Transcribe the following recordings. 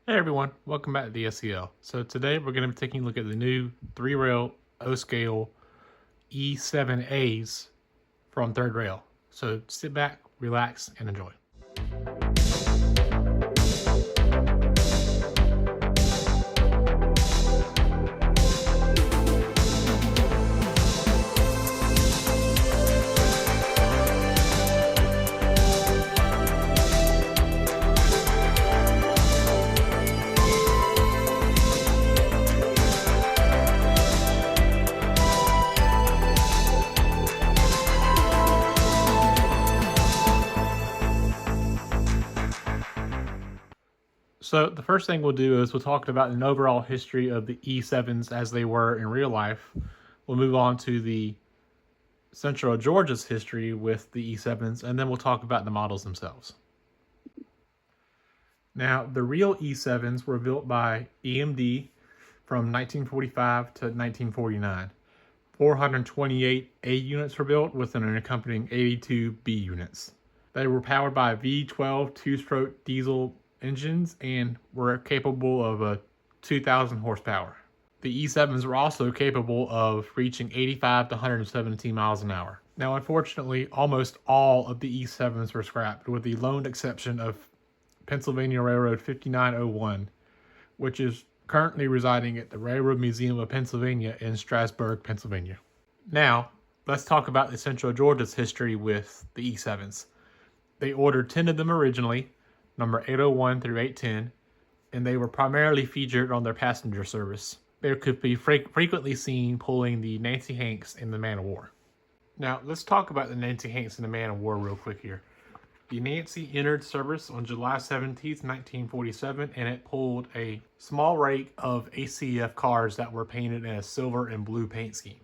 Hey everyone, welcome back to the SEL. So today we're going to be taking a look at the new 3-rail O-scale E7As from Third Rail. So sit back, relax, and enjoy. So the first thing we'll do is we'll talk about an overall history of the E7s as they were in real life. We'll move on to the Central Georgia's history with the E7s, and then we'll talk about the models themselves. Now, the real E7s were built by EMD from 1945 to 1949. 428 A units were built with an accompanying 82 B units. They were powered by V12 two-stroke diesel engines and were capable of 2,000 horsepower. The E7s were also capable of reaching 85 to 117 miles an hour. Now, unfortunately, almost all of the E7s were scrapped, with the lone exception of Pennsylvania Railroad 5901, which is currently residing at the Railroad Museum of Pennsylvania in Strasburg, Pennsylvania. Now, let's talk about the Central Georgia's history with the E7s. They ordered 10 of them originally, number 801 through 810, and they were primarily featured on their passenger service. They could be frequently seen pulling the Nancy Hanks in the Man of War. Now, let's talk about the Nancy Hanks in the Man of War real quick here. The Nancy entered service on July 17th, 1947, and it pulled a small rake of ACF cars that were painted in a silver and blue paint scheme.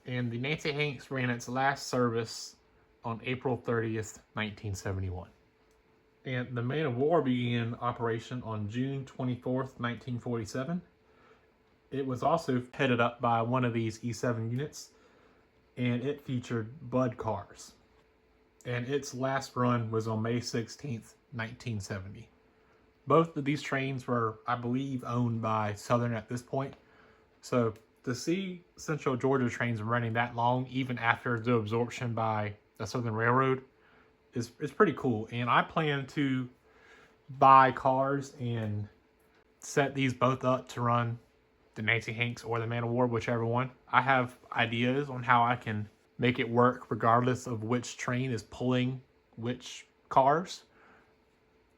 And the Nancy Hanks ran its last service on April 30th, 1971. And the Man of War began operation on June 24th, 1947. It was also headed up by one of these E7 units, and it featured Bud cars. And its last run was on May 16th, 1970. Both of these trains were, I believe, owned by Southern at this point. So to see Central Georgia trains running that long, even after the absorption by the Southern Railroad, is pretty cool. And I plan to buy cars and set these both up to run the Nancy Hanks or the Man of War, whichever one. I have ideas on how I can make it work regardless of which train is pulling which cars.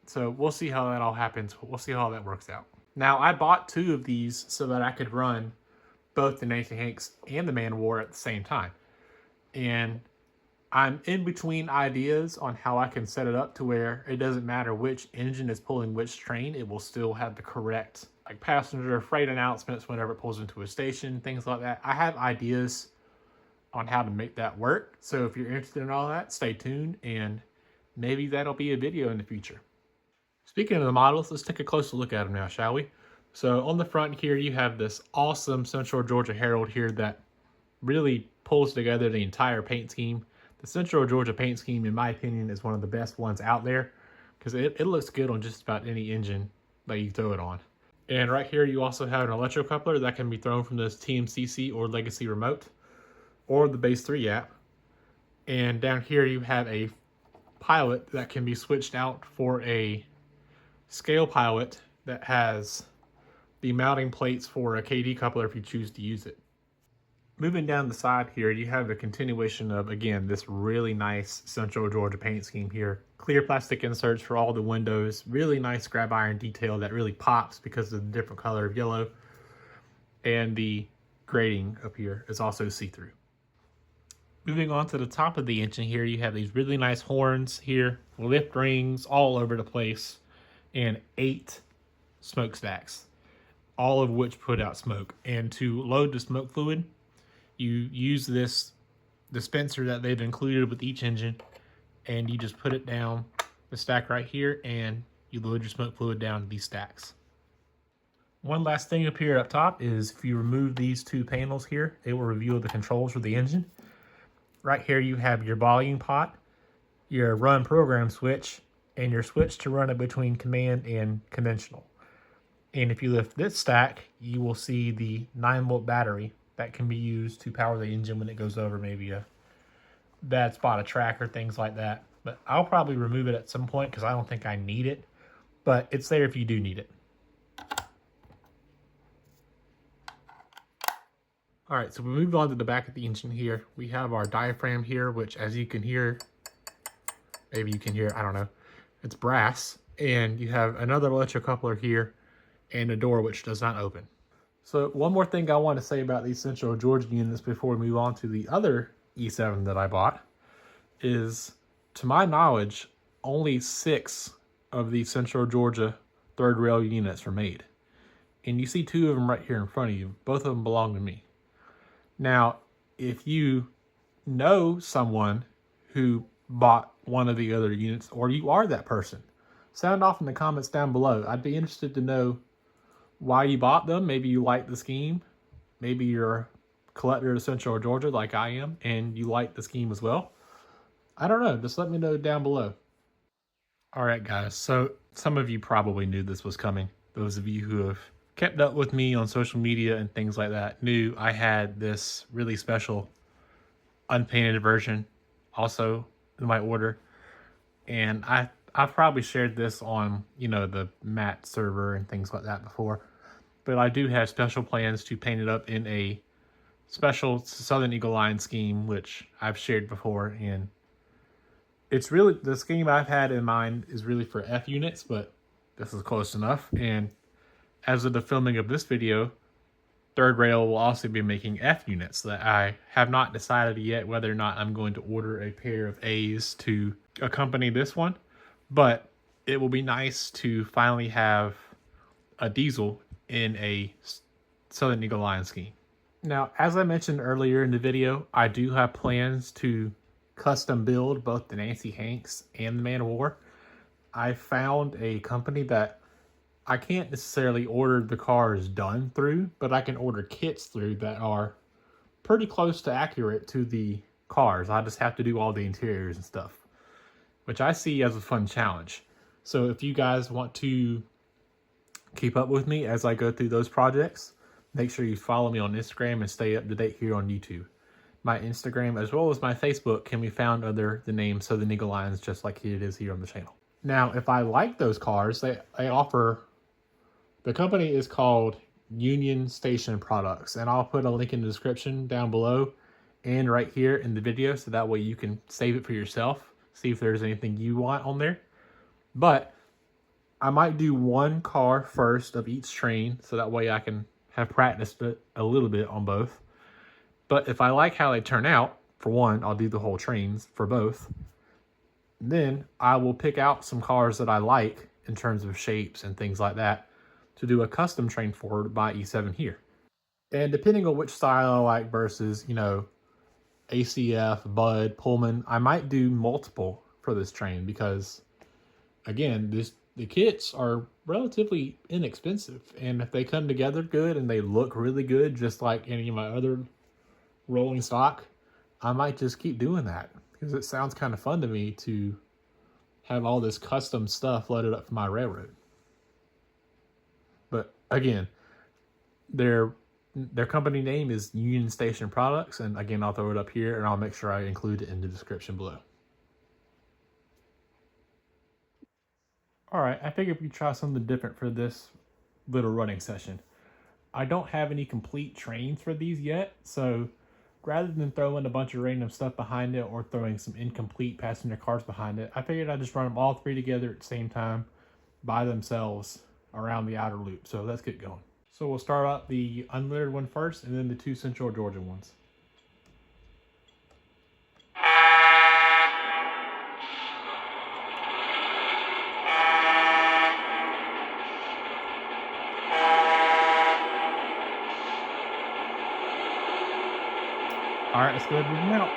So we'll see how that all happens. We'll see how that works out. Now, I bought 2 of these so that I could run both the Nancy Hanks and the Man of War at the same time. And I'm in between ideas on how I can set it up to where it doesn't matter which engine is pulling which train, it will still have the correct passenger freight announcements whenever it pulls into a station, things like that. I have ideas on how to make that work. So if you're interested in all that, stay tuned, and maybe that'll be a video in the future. Speaking of the models, let's take a closer look at them now, shall we? So on the front here, you have this awesome Central Georgia Herald here that really pulls together the entire paint scheme. The Central Georgia paint scheme, in my opinion, is one of the best ones out there because it looks good on just about any engine that you throw it on. And right here, you also have an electrocoupler that can be thrown from this TMCC or Legacy remote or the Base 3 app. And down here, you have a pilot that can be switched out for a scale pilot that has the mounting plates for a KD coupler if you choose to use it. Moving down the side here, you have a continuation of, again, this really nice Central Georgia paint scheme here. Clear plastic inserts for all the windows. Really nice scrap iron detail that really pops because of the different color of yellow. And the grating up here is also see-through. Moving on to the top of the engine here, you have these really nice horns here, lift rings all over the place, and 8 smokestacks, all of which put out smoke. And to load the smoke fluid, you use this dispenser that they've included with each engine, and you just put it down the stack right here, and you load your smoke fluid down to these stacks. One last thing up here up top is if you remove these 2 panels here, it will reveal the controls for the engine. Right here you have your volume pot, your run program switch, and your switch to run it between command and conventional. And if you lift this stack, you will see the 9-volt battery that can be used to power the engine when it goes over maybe a bad spot of track or things like that. But I'll probably remove it at some point because I don't think I need it. But it's there if you do need it. All right, so we moved on to the back of the engine here. We have our diaphragm here, which as you can hear, maybe you can hear, I don't know, it's brass. And you have another electrocoupler here and a door which does not open. So one more thing I want to say about these Central Georgia units before we move on to the other E7 that I bought is, to my knowledge, only 6 of these Central Georgia third rail units are made. And you see 2 of them right here in front of you. Both of them belong to me. Now, if you know someone who bought one of the other units, or you are that person, sound off in the comments down below. I'd be interested to know why you bought them. Maybe you like the scheme. Maybe you're a collector of Central Georgia like I am, and you like the scheme as well. I don't know. Just let me know down below. All right, guys. So some of you probably knew this was coming. Those of you who have kept up with me on social media and things like that knew I had this really special unpainted version also in my order. And I've probably shared this on, the Matt server and things like that before. But I do have special plans to paint it up in a special Southern Eagle Line scheme, which I've shared before. And it's really, the scheme I've had in mind is really for F units, but this is close enough. And as of the filming of this video, Third Rail will also be making F units that I have not decided yet whether or not I'm going to order a pair of A's to accompany this one. But it will be nice to finally have a diesel in a Southern Eagle Line scheme. Now, as I mentioned earlier in the video, I do have plans to custom build both the Nancy Hanks and the Man of War. I found a company that I can't necessarily order the cars done through, but I can order kits through that are pretty close to accurate to the cars. I just have to do all the interiors and stuff, which I see as a fun challenge. So if you guys want to keep up with me as I go through those projects, make sure you follow me on Instagram and stay up to date here on YouTube. My Instagram as well as my Facebook can be found under the name Southern Eagle Lines, just like it is here on the channel. Now, if I like those cars, they offer, the company is called Union Station Products, and I'll put a link in the description down below and right here in the video, so that way you can save it for yourself, see if there's anything you want on there. But I might do one car first of each train, so that way I can have practiced it a little bit on both. But if I like how they turn out, for one, I'll do the whole trains for both. Then I will pick out some cars that I like in terms of shapes and things like that to do a custom train for my E7 here. And depending on which style I like versus, ACF, Bud, Pullman, I might do multiple for this train because, again, the kits are relatively inexpensive. And if they come together good and they look really good, just like any of my other rolling stock, I might just keep doing that because it sounds kind of fun to me to have all this custom stuff loaded up for my railroad. But again, their company name is Union Station Products, and again, I'll throw it up here and I'll make sure I include it in the description below. All right, I figured we try something different for this little running session. I don't have any complete trains for these yet, so rather than throwing a bunch of random stuff behind it or throwing some incomplete passenger cars behind it, I figured I'd just run them all 3 together at the same time by themselves around the outer loop. So let's get going. So we'll start out the unlittered one first and then the 2 Central Georgia ones. All right, let's go ahead and move them out.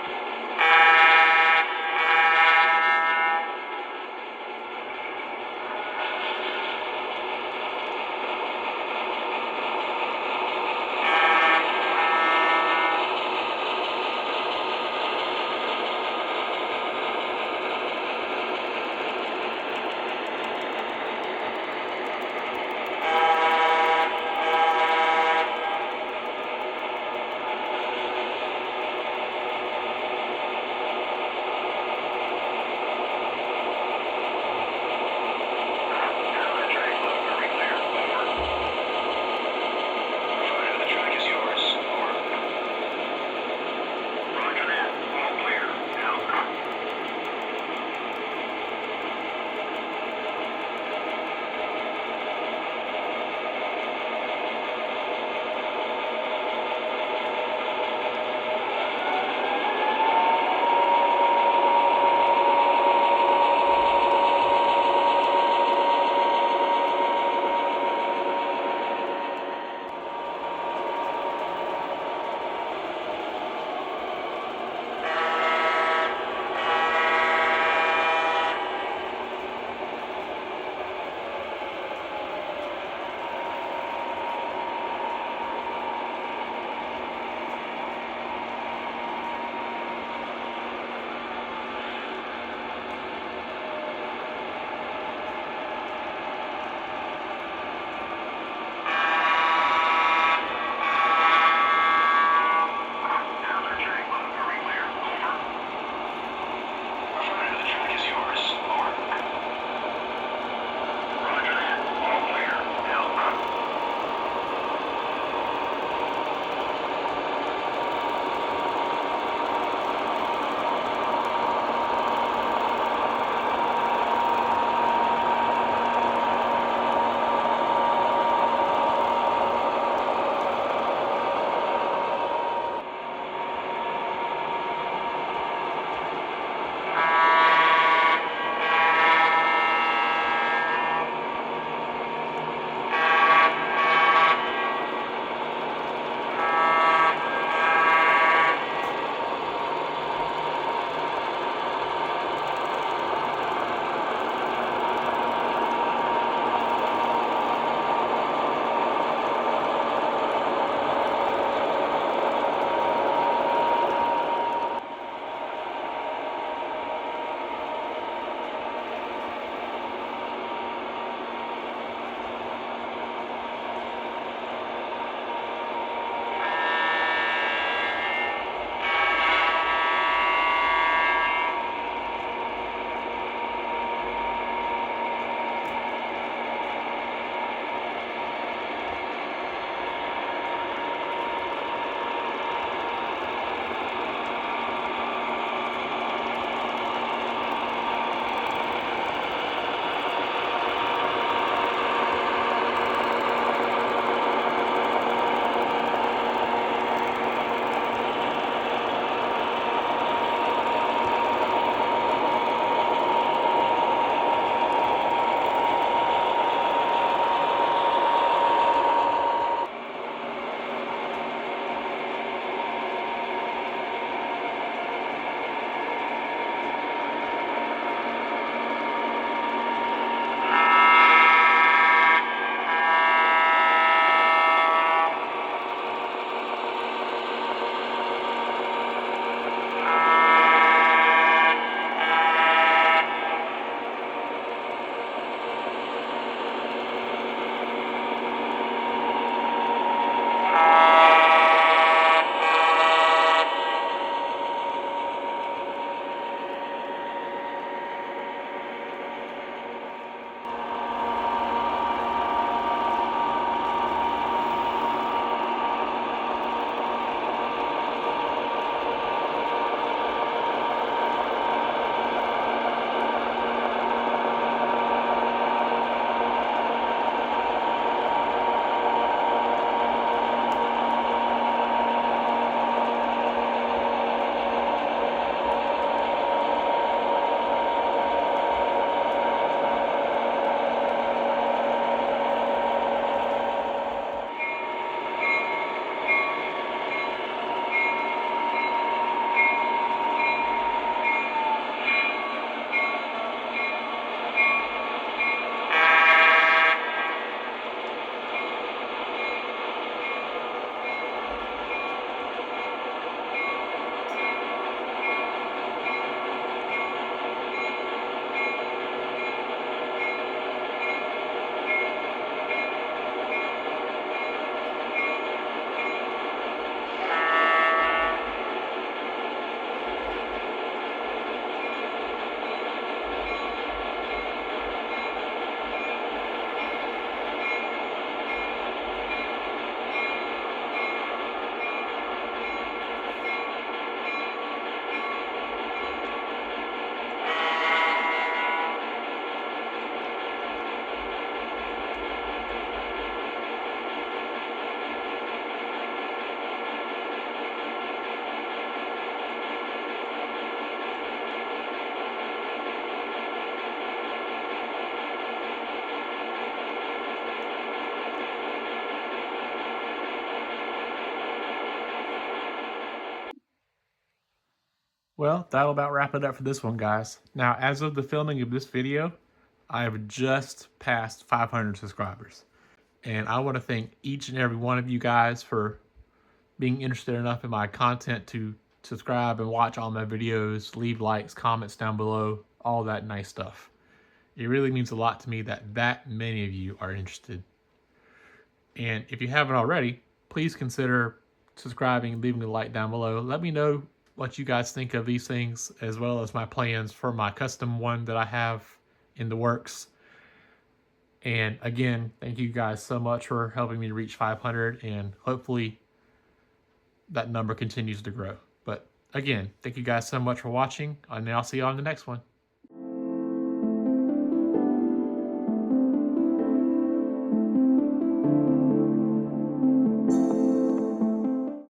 Well, that'll about wrap it up for this one, guys. Now, as of the filming of this video, I have just passed 500 subscribers. And I want to thank each and every one of you guys for being interested enough in my content to subscribe and watch all my videos, leave likes, comments down below, all that nice stuff. It really means a lot to me that many of you are interested. And if you haven't already, please consider subscribing and leaving a like down below. Let me know what you guys think of these things, as well as my plans for my custom one that I have in the works. And again, thank you guys so much for helping me reach 500, and hopefully that number continues to grow. But again, thank you guys so much for watching, and I'll see you on the next one.